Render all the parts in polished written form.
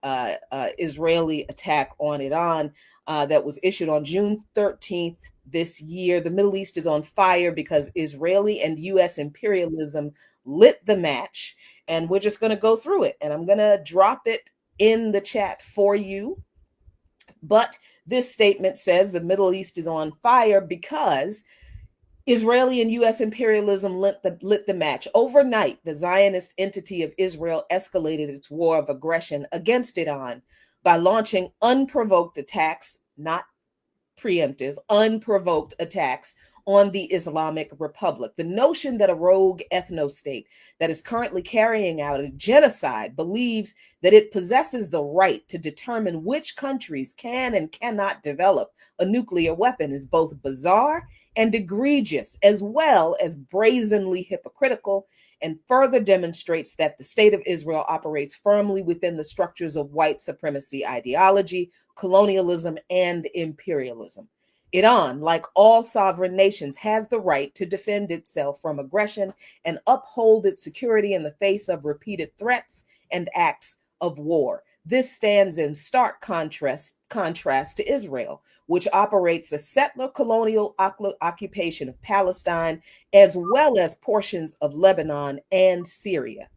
Israeli attack on Iran that was issued on June 13th this year. The Middle East is on fire because Israeli and U.S. imperialism lit the match. And we're just going to go through it. And I'm going to drop it in the chat for you. But this statement says the Middle East is on fire because Israeli and U.S. imperialism lit the match. Overnight, the Zionist entity of Israel escalated its war of aggression against Iran by launching unprovoked attacks, not preemptive, unprovoked attacks on the Islamic Republic. The notion that a rogue ethno-state that is currently carrying out a genocide believes that it possesses the right to determine which countries can and cannot develop a nuclear weapon is both bizarre and egregious, as well as brazenly hypocritical, and further demonstrates that the state of Israel operates firmly within the structures of white supremacy ideology, colonialism, and imperialism. Iran, like all sovereign nations, has the right to defend itself from aggression and uphold its security in the face of repeated threats and acts of war. This stands in stark contrast to Israel, which operates a settler colonial occupation of Palestine, as well as portions of Lebanon and Syria.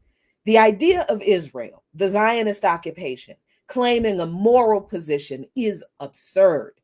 The idea of Israel, the Zionist occupation, claiming a moral position is absurd.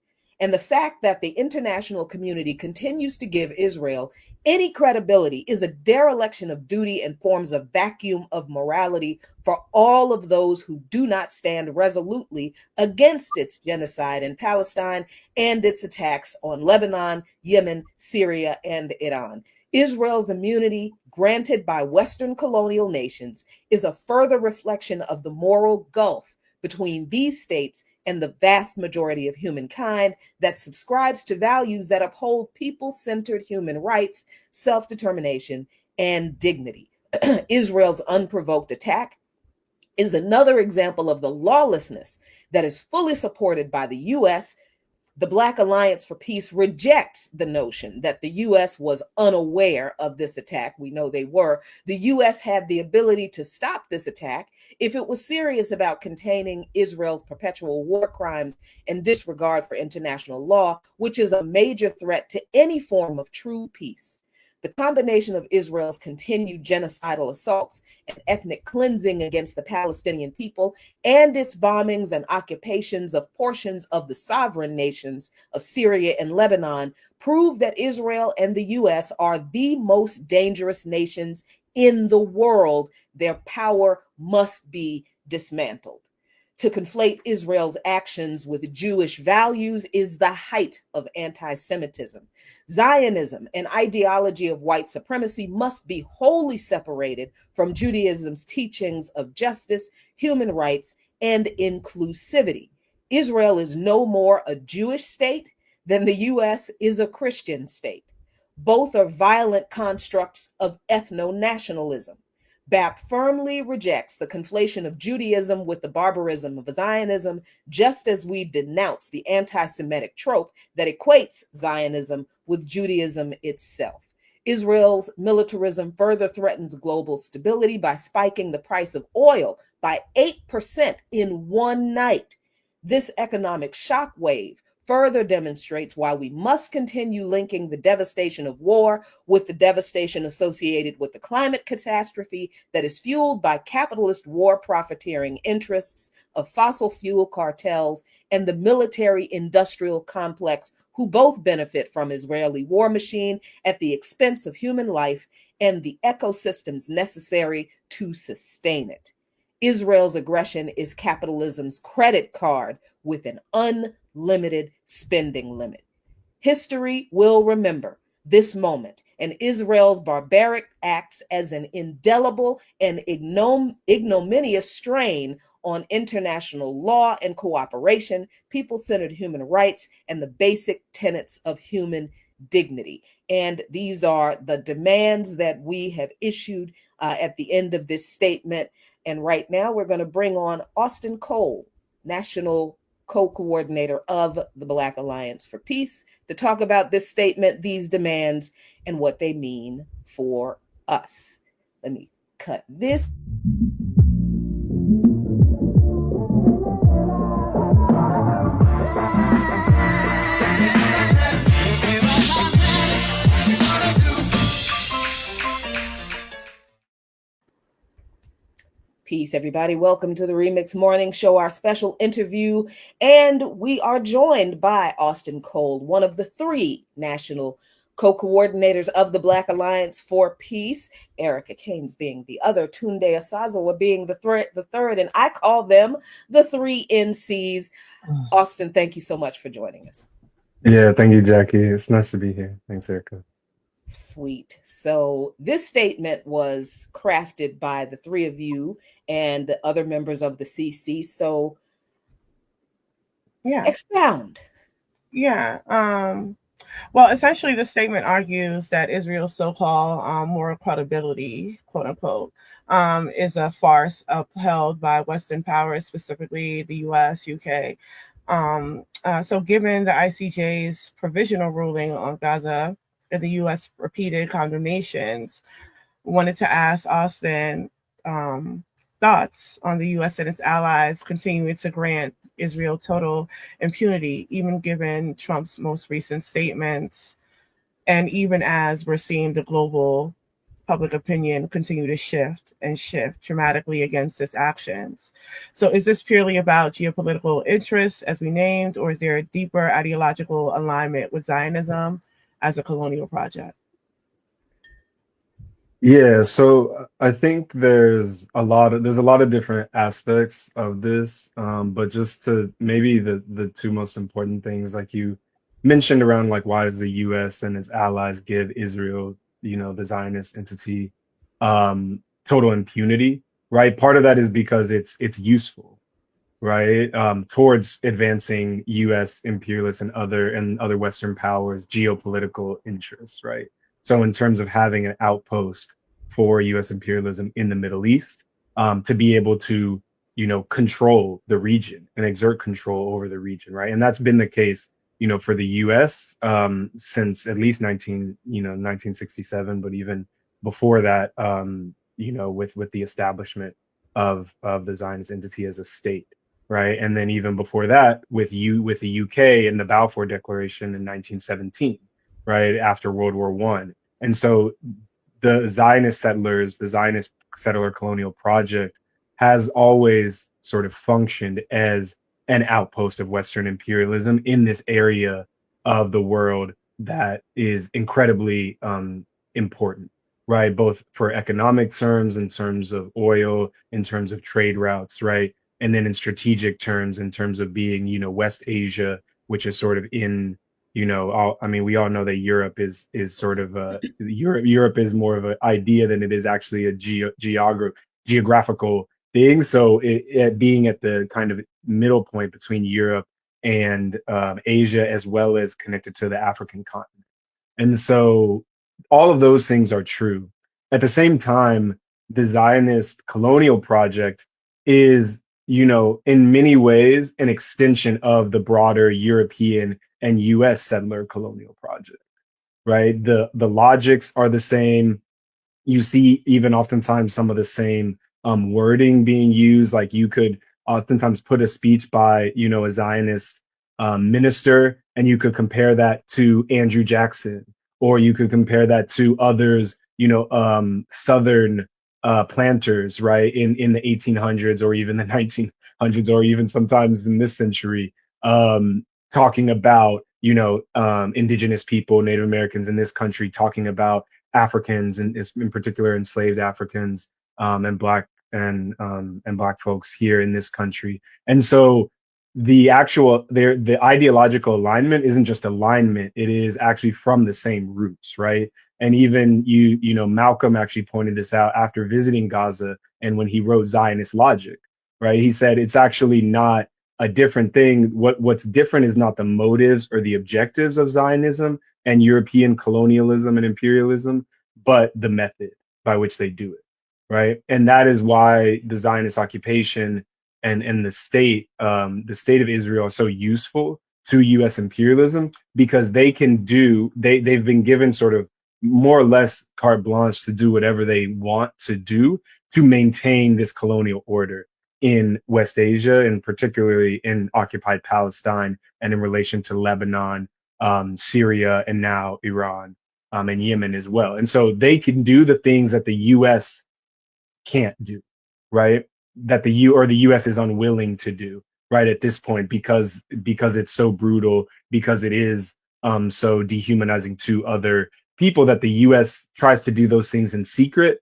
And the fact that the international community continues to give Israel any credibility is a dereliction of duty and forms a vacuum of morality for all of those who do not stand resolutely against its genocide in Palestine and its attacks on Lebanon, Yemen, Syria, and Iran. Israel's immunity, granted by Western colonial nations, is a further reflection of the moral gulf between these states and the vast majority of humankind that subscribes to values that uphold people-centered human rights, self-determination, and dignity. Israel's unprovoked attack is another example of the lawlessness that is fully supported by the U.S. The Black Alliance for Peace rejects the notion that the U.S. was unaware of this attack. We know they were. The U.S. had the ability to stop this attack if it was serious about containing Israel's perpetual war crimes and disregard for international law, which is a major threat to any form of true peace. The combination of Israel's continued genocidal assaults and ethnic cleansing against the Palestinian people and its bombings and occupations of portions of the sovereign nations of Syria and Lebanon prove that Israel and the U.S. are the most dangerous nations in the world. Their power must be dismantled. To conflate Israel's actions with Jewish values is the height of anti-Semitism. Zionism, an ideology of white supremacy, must be wholly separated from Judaism's teachings of justice, human rights, and inclusivity. Israel is no more a Jewish state than the U.S. is a Christian state. Both are violent constructs of ethno-nationalism. BAP firmly rejects the conflation of Judaism with the barbarism of Zionism, just as we denounce the anti-Semitic trope that equates Zionism with Judaism itself. Israel's militarism further threatens global stability by spiking the price of oil by 8% in one night. This economic shockwave further demonstrates why we must continue linking the devastation of war with the devastation associated with the climate catastrophe that is fueled by capitalist war profiteering interests of fossil fuel cartels and the military-industrial complex, who both benefit from Israeli war machine at the expense of human life and the ecosystems necessary to sustain it. Israel's aggression is capitalism's credit card with an unlimited spending limit. History will remember this moment and Israel's barbaric acts as an indelible and ignominious strain on international law and cooperation, people-centered human rights, and the basic tenets of human dignity. And these are the demands that we have issued at the end of this statement. And right now we're going to bring on Austin Cole, National Co-Coordinator of the Black Alliance for Peace, to talk about this statement, these demands, and what they mean for us. Let me cut this. Peace, everybody. Welcome to the Remix Morning Show, our special interview. And we are joined by Austin Cole, one of the three national co-coordinators of the Black Alliance for Peace, Erica Keynes being the other, Tunde Asazawa being the third, and I call them the three NCs. Austin, thank you so much for joining us. Yeah, thank you, Jackie. It's nice to be here. Thanks, Erica. Sweet. So this statement was crafted by the three of you and other members of the CC. So yeah, expound. yeah. Well, essentially, the statement argues that Israel's so-called moral credibility, quote unquote, is a farce upheld by Western powers, specifically the U.S., UK. So, given the ICJ's provisional ruling on Gaza and the U.S. repeated condemnations, wanted to ask Austin thoughts on the U.S. and its allies continuing to grant Israel total impunity, even given Trump's most recent statements, and even as we're seeing the global public opinion continue to shift dramatically against its actions. So is this purely about geopolitical interests, as we named, or is there a deeper ideological alignment with Zionism as a colonial project? Yeah, so I think there's a lot of different aspects of this, but just to maybe the two most important things, like you mentioned around like why does the U.S. and its allies give Israel, the Zionist entity, total impunity, right? Part of that is because it's useful, right, towards advancing U.S. imperialist and other Western powers' geopolitical interests, right? So in terms of having an outpost for U.S. imperialism in the Middle East, to be able to, control the region and exert control over the region, right? And that's been the case, for the U.S. Since at least 1967, but even before that, with the establishment of the Zionist entity as a state, right? And then even before that, with the UK and the Balfour Declaration in 1917, right after World War One. And so the Zionist settler colonial project has always sort of functioned as an outpost of Western imperialism in this area of the world that is incredibly important, right? Both for economic terms, in terms of oil, in terms of trade routes, right? And then in strategic terms, in terms of being, West Asia, which is sort of in, we all know that Europe is sort of Europe is more of an idea than it is actually a geographical thing. So it being at the kind of middle point between Europe and Asia, as well as connected to the African continent. And so all of those things are true. At the same time, the Zionist colonial project is, in many ways, an extension of the broader European and US settler colonial project, right? The logics are the same. You see even oftentimes some of the same wording being used. Like you could oftentimes put a speech by, a Zionist minister, and you could compare that to Andrew Jackson, or you could compare that to others, Southern planters, right, in the 1800s or even the 1900s, or even sometimes in this century, talking about, indigenous people, Native Americans in this country, talking about Africans, and in particular enslaved Africans, and black folks here in this country. And so the ideological alignment isn't just alignment, it is actually from the same roots, right? And even Malcolm actually pointed this out after visiting Gaza, and when he wrote Zionist Logic, right? He said it's actually not a different thing. What's different is not the motives or the objectives of Zionism and European colonialism and imperialism, but the method by which they do it, right? And that is why the Zionist occupation and the state of Israel are so useful to U.S. imperialism, because they've been given sort of more or less carte blanche to do whatever they want to do to maintain this colonial order in West Asia, and particularly in occupied Palestine, and in relation to Lebanon, Syria, and now Iran, and Yemen as well. And so they can do the things that the U.S. can't do, right? that the U.S. is unwilling to do right at this point because it's so brutal, because it is so dehumanizing to other people, that the U.S. tries to do those things in secret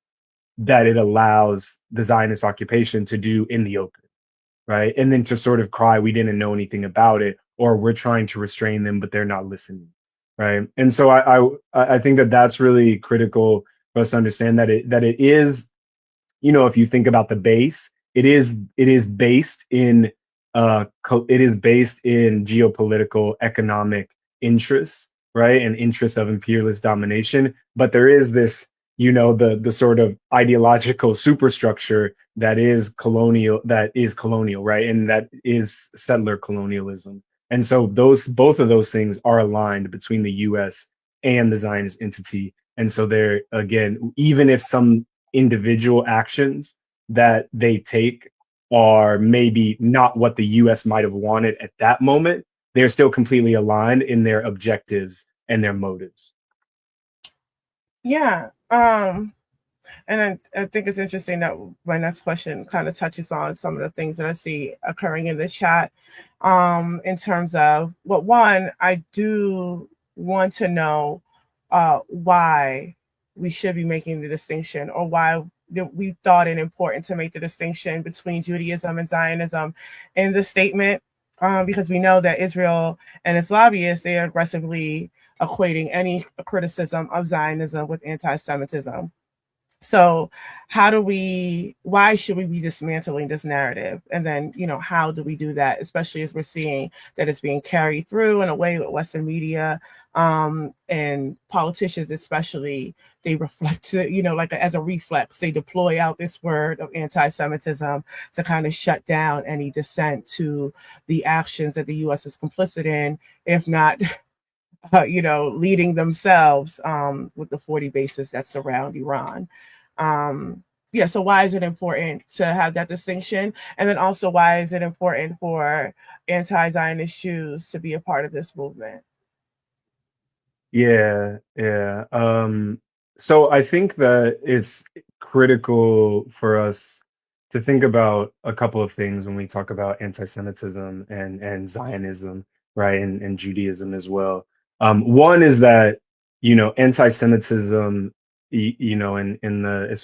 that it allows the Zionist occupation to do in the open, right? And then to sort of cry, we didn't know anything about it, or we're trying to restrain them, but they're not listening, right? And so I think that that's really critical for us to understand that it is, if you think about the base, it is based in it is based in geopolitical economic interests, right? And interests of imperialist domination. But there is this, the sort of ideological superstructure that is colonial, right? And that is settler colonialism. And so both of those things are aligned between the US and the Zionist entity. And so there again, even if some individual actions that they take are maybe not what the US might have wanted at that moment, they're still completely aligned in their objectives and their motives. Yeah. And I think it's interesting that my next question kind of touches on some of the things that I see occurring in the chat, in terms of, well, one, I do want to know why we should be making the distinction, or why we thought it important to make the distinction between Judaism and Zionism in the statement, because we know that Israel and its lobbyists, they are aggressively equating any criticism of Zionism with anti-Semitism. So why should we be dismantling this narrative? And then, how do we do that, especially as we're seeing that it's being carried through in a way with Western media, and politicians, especially, they reflect, as a reflex, they deploy out this word of anti-Semitism to kind of shut down any dissent to the actions that the U.S. is complicit in, if not, leading themselves, with the 40 bases that surround Iran. So why is it important to have that distinction? And then also, why is it important for anti-Zionist Jews to be a part of this movement? Yeah. So I think that it's critical for us to think about a couple of things when we talk about anti-Semitism and Zionism, right, and Judaism as well. One is that, anti-Semitism, in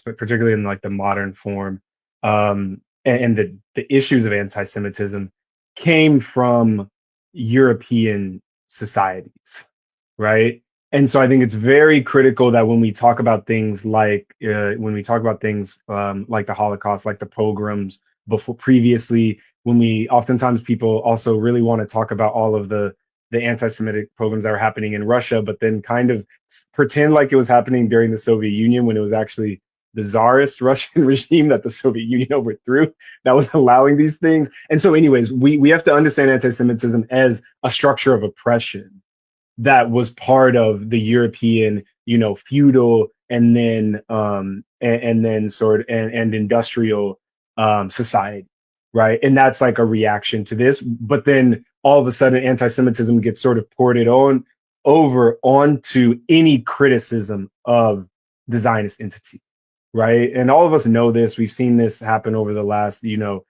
particularly in like the modern form, and the issues of anti-Semitism came from European societies, right? And so I think it's very critical that when we talk about things like like the Holocaust, like the pogroms previously, when we oftentimes people also really want to talk about all of the anti-Semitic pogroms that were happening in Russia, but then kind of pretend like it was happening during the Soviet Union, when it was actually the czarist Russian regime that the Soviet Union overthrew that was allowing these things. And so anyways, we have to understand anti-Semitism as a structure of oppression that was part of the European, feudal and then and industrial society, right? And that's like a reaction to this. But then all of a sudden, anti-Semitism gets sort of ported onto any criticism of the Zionist entity, right? And all of us know this. We've seen this happen over the last, I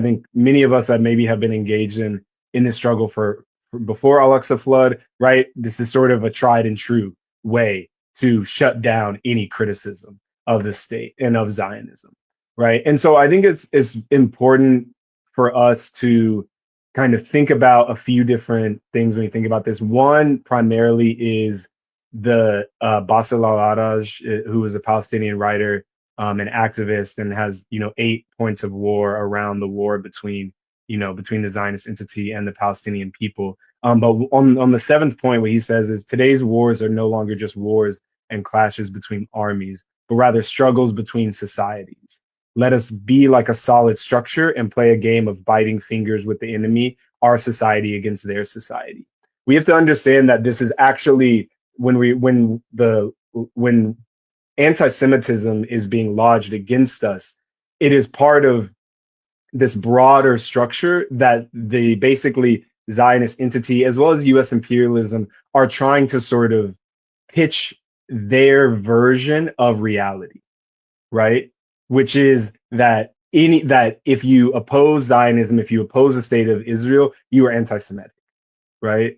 think many of us that maybe have been engaged in this struggle for before Al-Aqsa flood, right? This is sort of a tried and true way to shut down any criticism of the state and of Zionism, right? And so I think it's important for us to kind of think about a few different things when you think about this. One primarily is the Bassel al-Araj, who is a Palestinian writer, an activist, and has 8 points of war around the war between the Zionist entity and the Palestinian people. But on the 7th point, what he says is, today's wars are no longer just wars and clashes between armies, but rather struggles between societies. Let us be like a solid structure and play a game of biting fingers with the enemy, our society against their society. We have to understand that this is actually when anti-Semitism is being lodged against us, it is part of this broader structure that the basically Zionist entity as well as US imperialism are trying to sort of pitch their version of reality, right? Which is that that if you oppose Zionism, if you oppose the state of Israel, you are anti-Semitic, right?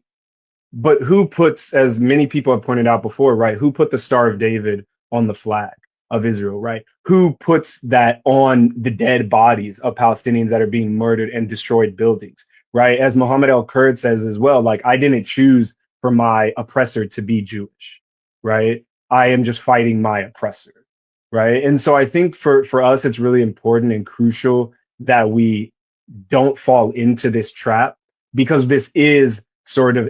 But who puts, as many people have pointed out before, right? Who put the Star of David on the flag of Israel, right? Who puts that on the dead bodies of Palestinians that are being murdered and destroyed buildings, right? As Muhammad al-Kurd says as well, like, I didn't choose for my oppressor to be Jewish, right? I am just fighting my oppressor, right? And so I think for us, it's really important and crucial that we don't fall into this trap, because this is sort of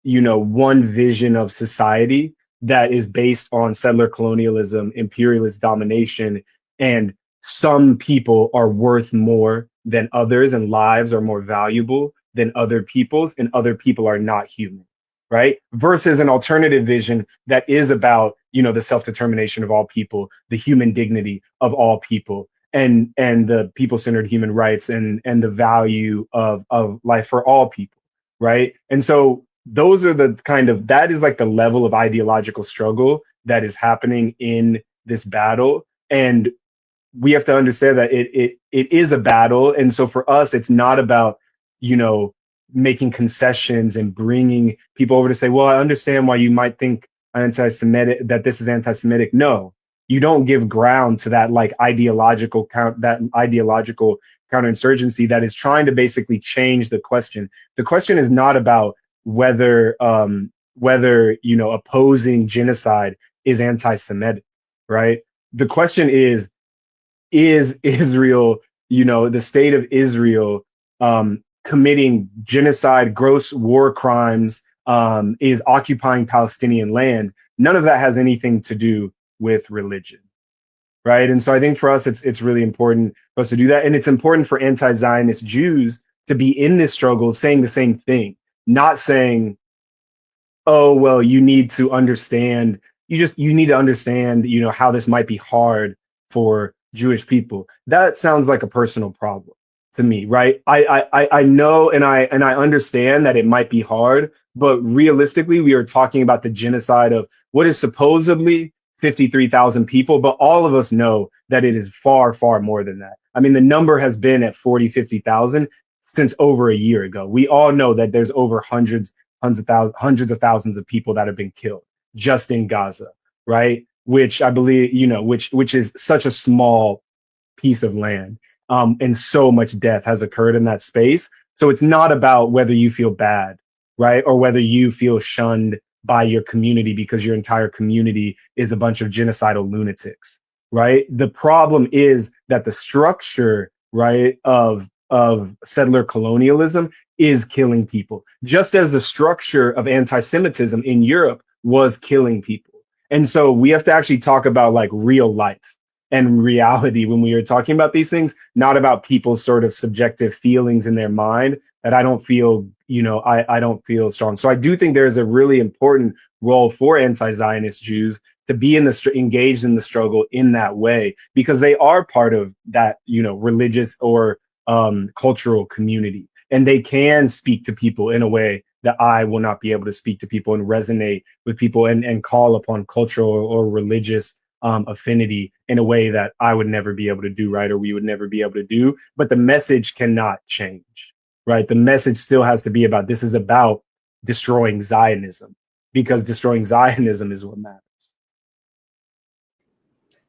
one vision of society that is based on settler colonialism, imperialist domination, and some people are worth more than others and lives are more valuable than other people's, and other people are not human, right? Versus an alternative vision that is about, the self-determination of all people, the human dignity of all people, and the people-centered human rights, and the value of life for all people, right? And so those are that is like the level of ideological struggle that is happening in this battle. And we have to understand that it is a battle. And so for us, it's not about, making concessions and bringing people over to say, well, I understand why you might think anti-Semitic, that this is anti-Semitic. No, you don't give ground to that ideological counterinsurgency that is trying to basically change the question. The question is not about whether opposing genocide is anti-Semitic, right? The question is Israel, the state of Israel, committing genocide, gross war crimes, is occupying Palestinian land? None of that has anything to do with religion, right? And so I think for us, it's really important for us to do that. And it's important for anti-Zionist Jews to be in this struggle saying the same thing, not saying, oh, well, you need to understand, you need to understand, how this might be hard for Jewish people. That sounds like a personal problem to me, right? I know, and I understand that it might be hard, but realistically, we are talking about the genocide of what is supposedly 53,000 people, but all of us know that it is far, far more than that. I mean, the number has been at 40, 50,000 since over a year ago. We all know that there's over hundreds of thousands of people that have been killed just in Gaza, right? Which I believe, which is such a small piece of land. And so much death has occurred in that space. So it's not about whether you feel bad, right? Or whether you feel shunned by your community because your entire community is a bunch of genocidal lunatics, right? The problem is that the structure, right, of settler colonialism is killing people, just as the structure of anti-Semitism in Europe was killing people. And so we have to actually talk about like real life and reality when we are talking about these things, not about people's sort of subjective feelings in their mind that I don't feel, I don't feel strong. So I do think there's a really important role for anti-Zionist Jews to be engaged in the struggle in that way, because they are part of that, religious or cultural community, and they can speak to people in a way that I will not be able to speak to people and resonate with people and call upon cultural or religious affinity in a way that I would never be able to do, right? Or we would never be able to do. But the message cannot change, right? The message still has to be about, this is about destroying Zionism, because destroying Zionism is what matters.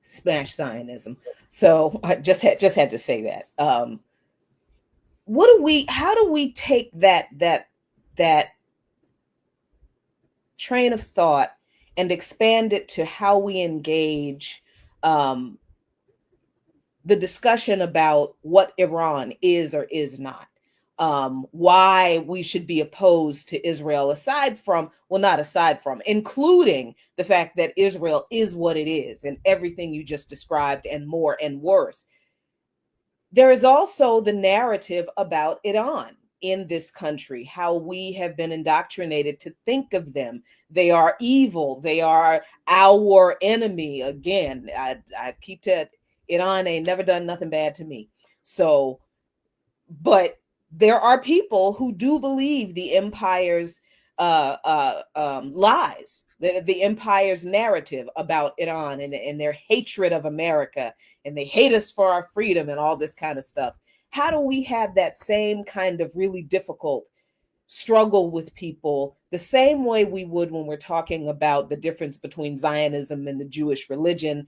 Smash Zionism. So I just had to say that. How do we take that train of thought and expand it to how we engage the discussion about what Iran is or is not, why we should be opposed to Israel, including the fact that Israel is what it is and everything you just described and more and worse. There is also the narrative about Iran in this country, how we have been indoctrinated to think of them. They are evil. They are our enemy. Again, I keep to Iran ain't never done nothing bad to me. But there are people who do believe the empire's lies, the empire's narrative about Iran and their hatred of America, and they hate us for our freedom and all this kind of stuff. How do we have that same kind of really difficult struggle with people the same way we would when we're talking about the difference between Zionism and the Jewish religion?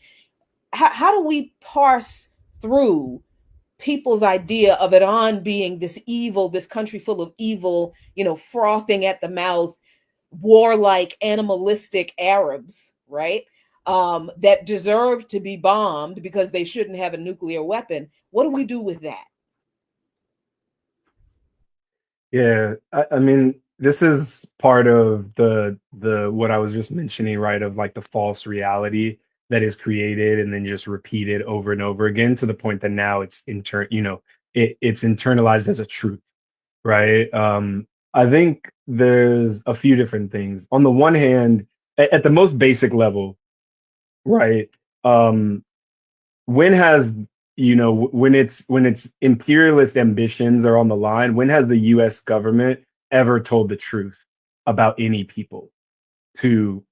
How do we parse through people's idea of Iran being this evil, this country full of evil, frothing at the mouth, warlike, animalistic Arabs, right? That deserve to be bombed because they shouldn't have a nuclear weapon. What do we do with that? Yeah, I mean, this is part of the what I was just mentioning, right? Of like the false reality that is created and then just repeated over and over again to the point that now it's internalized as a truth, right? I think there's a few different things. On the one hand, at the most basic level, right? Um, when has when its imperialist ambitions are on the line, when has the US government ever told the truth about any people to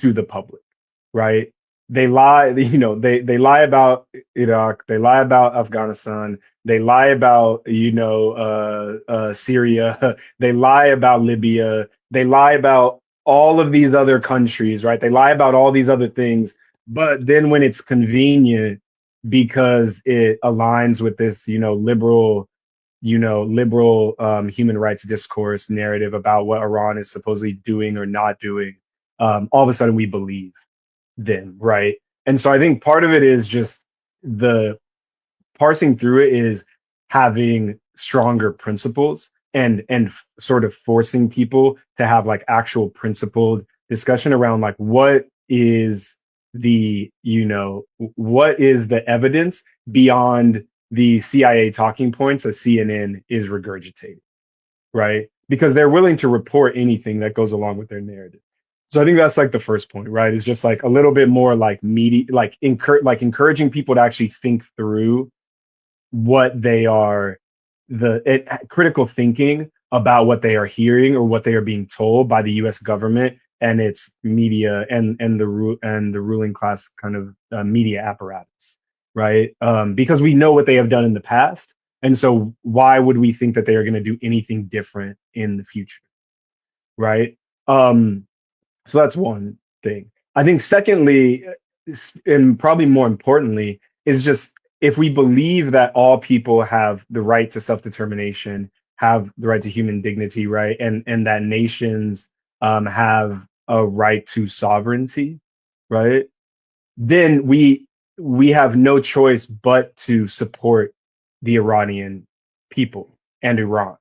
the public, right? They lie, they lie about Iraq, they lie about Afghanistan, they lie about Syria, they lie about Libya, they lie about all of these other countries, right? They lie about all these other things, but then when it's convenient because it aligns with this, liberal human rights discourse narrative about what Iran is supposedly doing or not doing, all of a sudden we believe them, right? And so I think part of it is just the parsing through it is having stronger principles and sort of forcing people to have like actual principled discussion around like what is the evidence beyond the CIA talking points that CNN is regurgitating, right? Because they're willing to report anything that goes along with their narrative. So I think that's like the first point, right? Is just like a little bit more like media, like encouraging people to actually think through what they are, critical thinking about what they are hearing or what they are being told by the U.S. government and its media and the ruling class kind of media apparatus, right? Because we know what they have done in the past, and so why would we think that they are going to do anything different in the future, right? So that's one thing. I think secondly, and probably more importantly, is just if we believe that all people have the right to self-determination, have the right to human dignity, right, and that nations have a right to sovereignty, right, then we have no choice but to support the Iranian people and Iran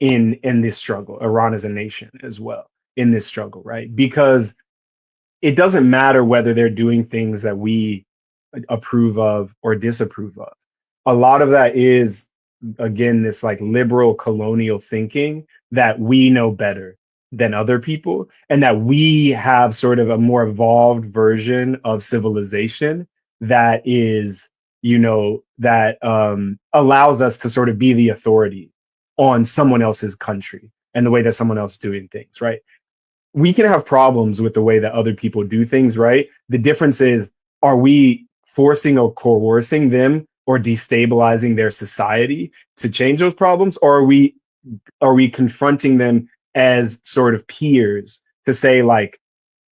in this struggle. Iran as a nation as well in this struggle, right? Because it doesn't matter whether they're doing things that we approve of or disapprove of. A lot of that is, again, this like liberal colonial thinking that we know better than other people and that we have sort of a more evolved version of civilization that is, that allows us to sort of be the authority on someone else's country and the way that someone else is doing things, right? We can have problems with the way that other people do things, right? The difference is, are we forcing or coercing them or destabilizing their society to change those problems? Or are we confronting them as sort of peers to say like,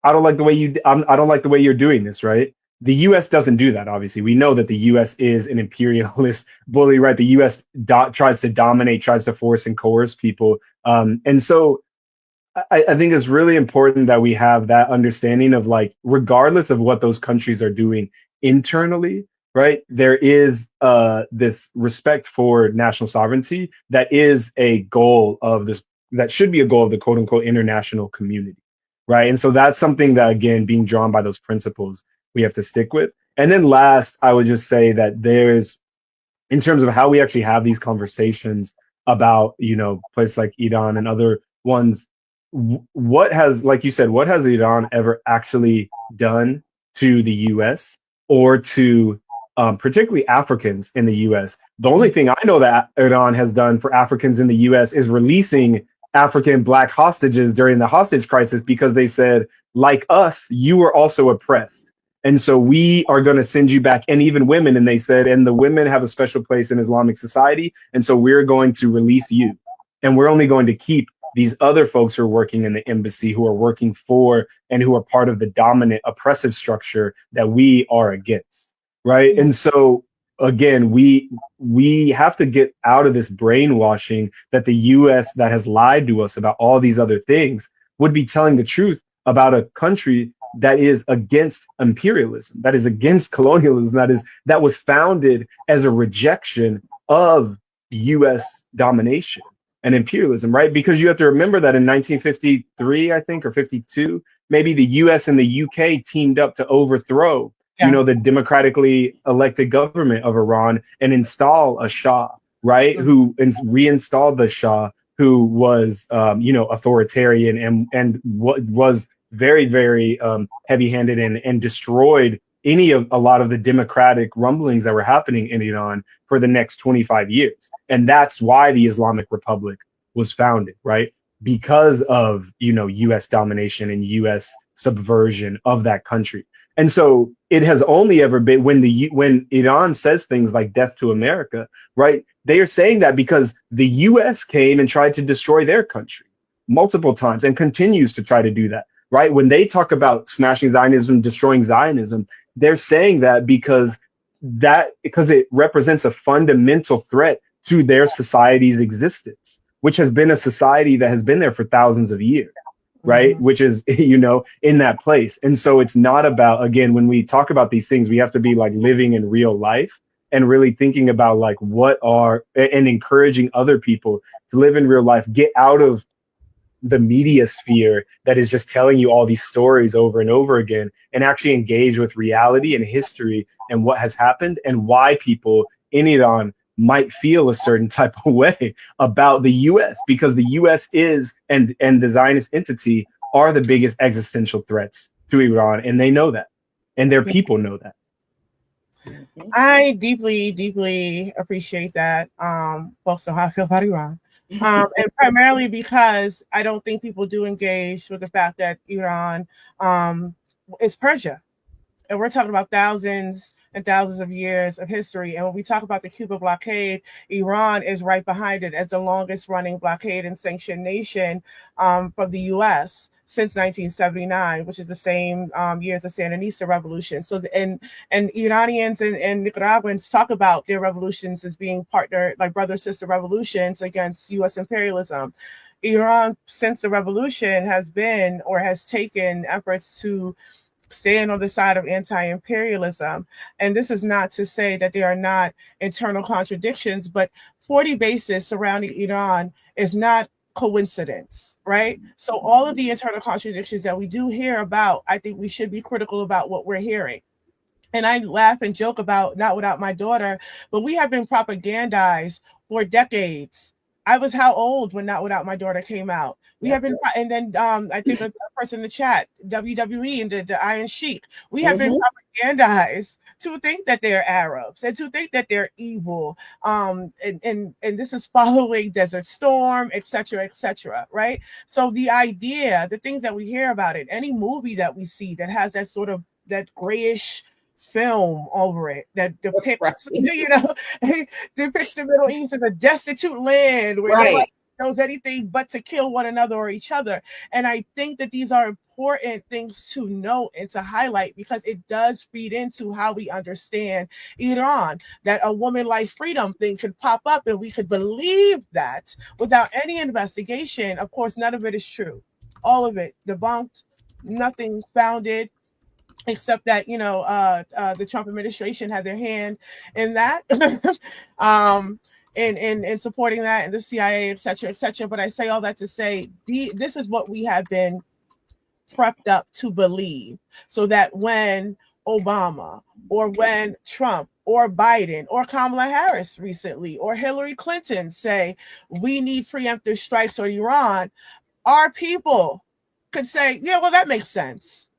I don't like the way I don't like the way you're doing this, right? The U.S. doesn't do that. Obviously, we know that the U.S. is an imperialist bully, right? The U.S. tries to dominate, tries to force and coerce people, and so I think it's really important that we have that understanding of like, regardless of what those countries are doing internally, right? There is this respect for national sovereignty that is a goal of this, that should be a goal of the quote unquote international community, right? And so that's something that, again, being drawn by those principles, we have to stick with. And then last, I would just say that there's, in terms of how we actually have these conversations about, places like Iran and other ones, what has, like you said, what has Iran ever actually done to the U.S. or to particularly Africans in the U.S.? The only thing I know that Iran has done for Africans in the U.S. is releasing African Black hostages during the hostage crisis because they said, like us, you were also oppressed. And so we are going to send you back, and even women. And they said, and the women have a special place in Islamic society. And so we're going to release you. And we're only going to keep these other folks who are working in the embassy, who are working for and who are part of the dominant oppressive structure that we are against. Right. And so again, we have to get out of this brainwashing that the US, that has lied to us about all these other things, would be telling the truth about a country that is against imperialism, that is against colonialism, that was founded as a rejection of US domination and imperialism, right? Because you have to remember that in 1953, I think, or 52, maybe the US and the UK teamed up to overthrow, the democratically elected government of Iran and install a Shah, right? Who reinstalled the Shah, who was, authoritarian and what was very, very heavy-handed and destroyed a lot of the democratic rumblings that were happening in Iran for the next 25 years. And that's why the Islamic Republic was founded, right? Because of, US domination and US subversion of that country. And so it has only ever been when Iran says things like death to America, right? They are saying that because the US came and tried to destroy their country multiple times and continues to try to do that, right? When they talk about smashing Zionism, destroying Zionism, they're saying that because it represents a fundamental threat to their society's existence, which has been a society that has been there for thousands of years. Right. Which is, in that place. And so it's not about, again, when we talk about these things, we have to be like living in real life and really thinking about like and encouraging other people to live in real life, get out of the media sphere that is just telling you all these stories over and over again, and actually engage with reality and history and what has happened and why people in Iran might feel a certain type of way about the US, because the US is and the Zionist entity are the biggest existential threats to Iran, and they know that, and their people know that. I deeply, deeply appreciate that. Folks know how I feel about Iran. And primarily because I don't think people do engage with the fact that Iran is Persia. And we're talking about thousands and thousands of years of history. And when we talk about the Cuba blockade, Iran is right behind it as the longest running blockade and sanctioned nation from the US since 1979, which is the same year as the Sandinista revolution. So, and Iranians and Nicaraguans talk about their revolutions as being partner, like brother-sister revolutions against US imperialism. Iran, since the revolution, has been or has taken efforts to stand on the side of anti-imperialism. And this is not to say that there are not internal contradictions, but 40 bases surrounding Iran is not coincidence, right? So all of the internal contradictions that we do hear about, I think we should be critical about what we're hearing. And I laugh and joke about Not Without My Daughter, but we have been propagandized for decades. I was how old when Not Without My Daughter came out? We have been, and then I think a person in the chat, WWE and the Iron Sheik, we have been propagandized to think that they're Arabs and to think that they're evil. And this is following Desert Storm, et cetera, right? So the idea, the things that we hear about it, any movie that we see that has that sort of that grayish film over it that depicts, depicts the Middle East as a destitute land where nobody knows anything but to kill one another or each other. And I think that these are important things to note and to highlight because it does feed into how we understand Iran, that a woman life freedom thing could pop up and we could believe that without any investigation. Of course, none of it is true. All of it debunked, nothing founded, except that the Trump administration had their hand in that, in supporting that, and the CIA, et cetera. But I say all that to say this is what we have been prepped up to believe, so that when Obama or when Trump or Biden or Kamala Harris recently or Hillary Clinton say we need preemptive strikes on Iran, our people could say, yeah, well, that makes sense.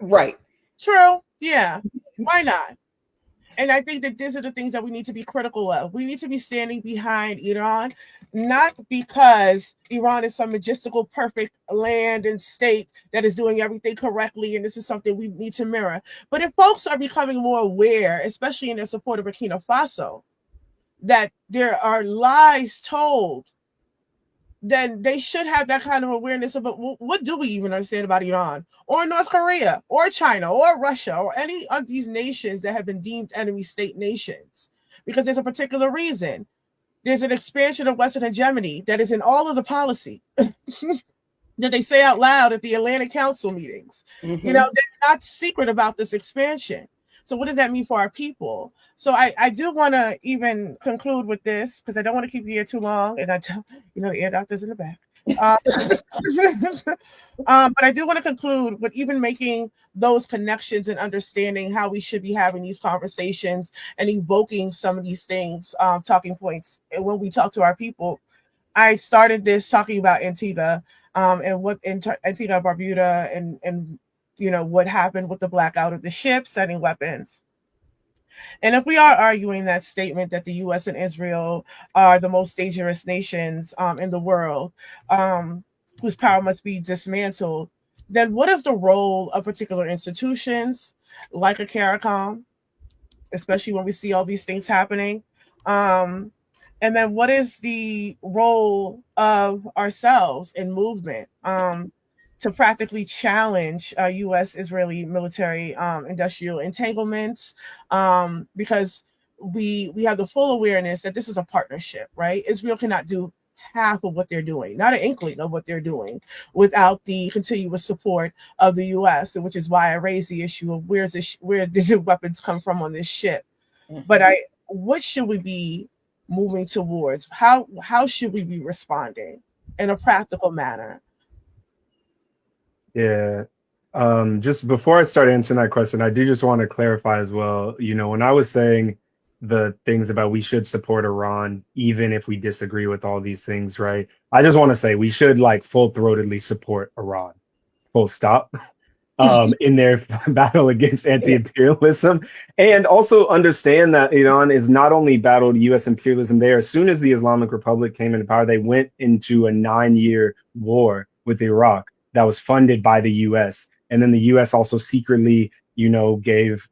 Right. True. Yeah. Why not? And I think that these are the things that we need to be critical of. We need to be standing behind Iran, not because Iran is some majestical, perfect land and state that is doing everything correctly, and this is something we need to mirror. But if folks are becoming more aware, especially in their support of Burkina Faso, that there are lies told, then they should have that kind of awareness about what do we even understand about Iran or North Korea or China or Russia or any of these nations that have been deemed enemy state nations, because there's a particular reason. There's an expansion of Western hegemony that is in all of the policy that they say out loud at the Atlantic Council meetings. Mm-hmm. You know, they're not secret about this expansion. So what does that mean for our people? So I do want to even conclude with this, because I don't want to keep you here too long, and I don't, you know, the ear doctor's in the back. But I do want to conclude with even making those connections and understanding how we should be having these conversations and evoking some of these things, talking points. And when we talk to our people, I started this talking about Antigua, and what Antigua, Barbuda, and you know what happened with the blackout of the ship sending weapons. And if we are arguing that statement that the U.S. and Israel are the most dangerous nations in the world, whose power must be dismantled, then what is the role of particular institutions like a CARICOM, especially when we see all these things happening? And then what is the role of ourselves in movement to practically challenge U.S.-Israeli military industrial entanglements? Because we have the full awareness that this is a partnership, right? Israel cannot do half of what they're doing, not an inkling of what they're doing, without the continuous support of the U.S., which is why I raised the issue of where did the weapons come from on this ship. Mm-hmm. But what should we be moving towards? How should we be responding in a practical manner? Yeah. Just before I start answering that question, I do just want to clarify as well. You know, when I was saying the things about we should support Iran, even if we disagree with all these things, right? I just want to say we should like full-throatedly support Iran, full stop, in their battle against anti-imperialism, and also understand that Iran is not only battled U.S. imperialism there. As soon as the Islamic Republic came into power, they went into a 9-year war with Iraq that was funded by the U.S. And then the U.S. also secretly, you know, gave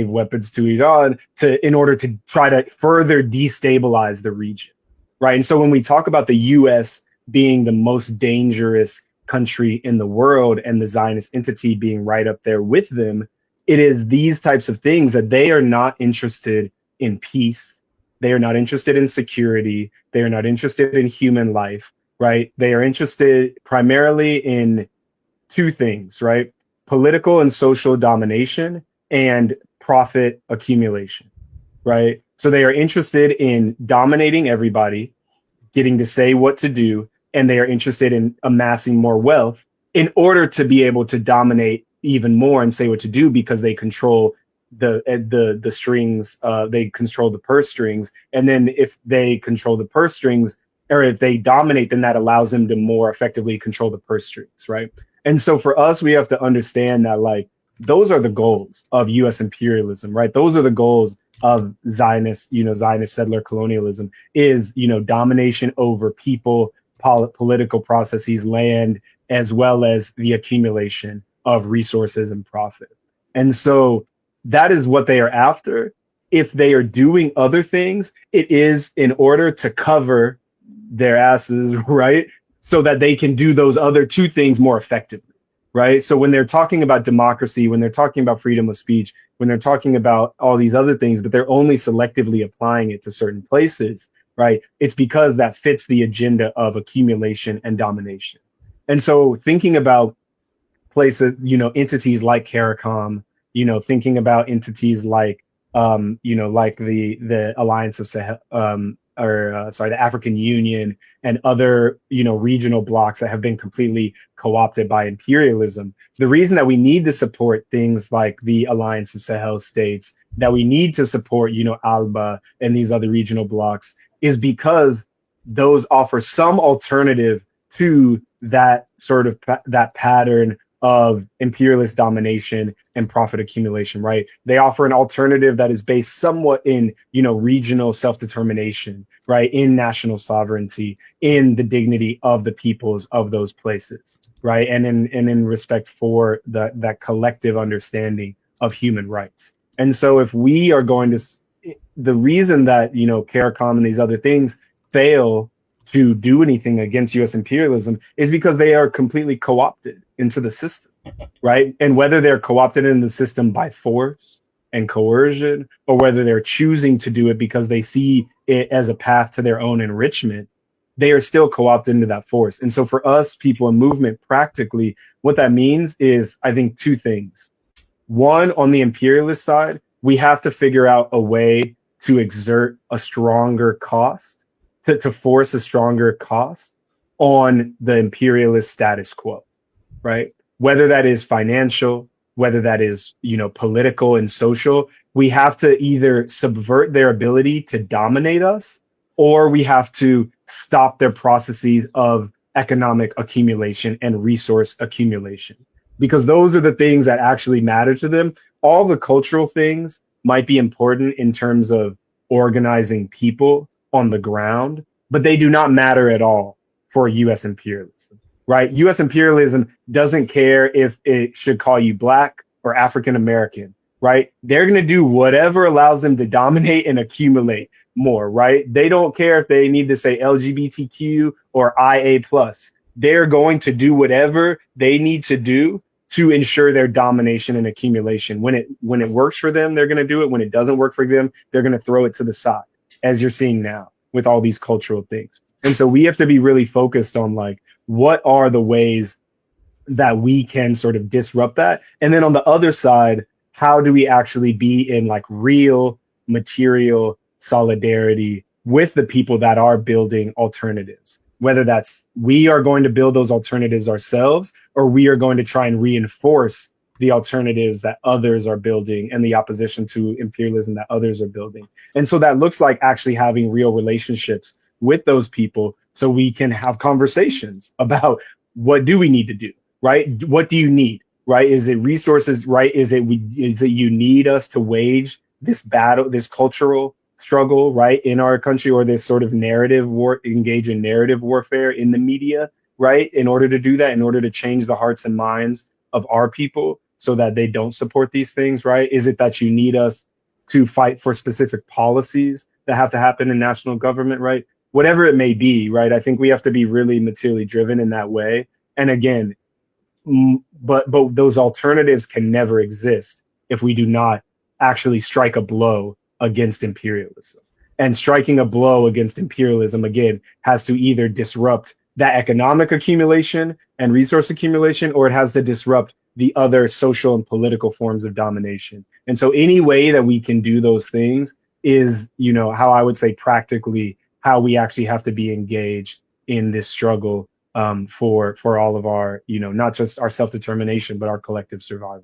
weapons to Iran in order to try to further destabilize the region, right? And so when we talk about the U.S. being the most dangerous country in the world and the Zionist entity being right up there with them, it is these types of things that they are not interested in peace. They are not interested in security. They are not interested in human life, right? They are interested primarily in two things, right? Political and social domination and profit accumulation, right? So they are interested in dominating everybody, getting to say what to do, and they are interested in amassing more wealth in order to be able to dominate even more and say what to do, because they control the strings, they control the purse strings. And then if they control the purse strings, or if they dominate, then that allows them to more effectively control the purse strings, right? And so for us, we have to understand that like those are the goals of U.S. imperialism, right? Those are the goals of Zionist settler colonialism, is, you know, domination over people, political processes, land, as well as the accumulation of resources and profit. And so that is what they are after. If they are doing other things, it is in order to cover their asses, right? So that they can do those other two things more effectively, right? So when they're talking about democracy, when they're talking about freedom of speech, when they're talking about all these other things, but they're only selectively applying it to certain places, right? It's because that fits the agenda of accumulation and domination. And so thinking about places, you know, entities like CARICOM, you know, thinking about entities like, you know, like the Alliance of Sahel, the African Union and other, you know, regional blocs that have been completely co-opted by imperialism. The reason that we need to support things like the Alliance of Sahel states, that we need to support, you know, ALBA and these other regional blocs, is because those offer some alternative to that sort of that pattern of imperialist domination and profit accumulation, right? They offer an alternative that is based somewhat in, regional self-determination, right? In national sovereignty, in the dignity of the peoples of those places, right? And in respect for that collective understanding of human rights. And so if we are going to, the reason that, CARICOM and these other things fail to do anything against US imperialism is because they are completely co-opted into the system, right? And whether they're co-opted in the system by force and coercion, or whether they're choosing to do it because they see it as a path to their own enrichment, they are still co-opted into that force. And so for us, people in movement, practically, what that means is, I think, two things. One, on the imperialist side, we have to figure out a way to exert a stronger cost, to force a stronger cost on the imperialist status quo, right? Whether that is financial, whether that is, political and social, we have to either subvert their ability to dominate us, or we have to stop their processes of economic accumulation and resource accumulation, because those are the things that actually matter to them. All the cultural things might be important in terms of organizing people on the ground, but they do not matter at all for US imperialism, right? US imperialism doesn't care if it should call you Black or African American, right? They're going to do whatever allows them to dominate and accumulate more, right? They don't care if they need to say LGBTQ or IA plus. They're going to do whatever they need to do to ensure their domination and accumulation. When it works for them, they're going to do it. When it doesn't work for them, they're going to throw it to the side, as you're seeing now with all these cultural things. And so we have to be really focused on, like, what are the ways that we can sort of disrupt that? And then on the other side, how do we actually be in, like, real material solidarity with the people that are building alternatives? Whether that's we are going to build those alternatives ourselves, or we are going to try and reinforce the alternatives that others are building and the opposition to imperialism that others are building. And so that looks like actually having real relationships with those people, so we can have conversations about, what do we need to do, right? What do you need, right? Is it resources, right? Is it you need us to wage this battle, this cultural struggle, right, in our country, or this sort of narrative war, engage in narrative warfare in the media, right? In order to do that, in order to change the hearts and minds of our people so that they don't support these things, right? Is it that you need us to fight for specific policies that have to happen in national government, right? Whatever it may be, right? I think we have to be really materially driven in that way. And again, but those alternatives can never exist if we do not actually strike a blow against imperialism. And striking a blow against imperialism, again, has to either disrupt that economic accumulation and resource accumulation, or it has to disrupt the other social and political forms of domination. And so any way that we can do those things is, how I would say practically how we actually have to be engaged in this struggle for all of our, not just our self-determination, but our collective survival.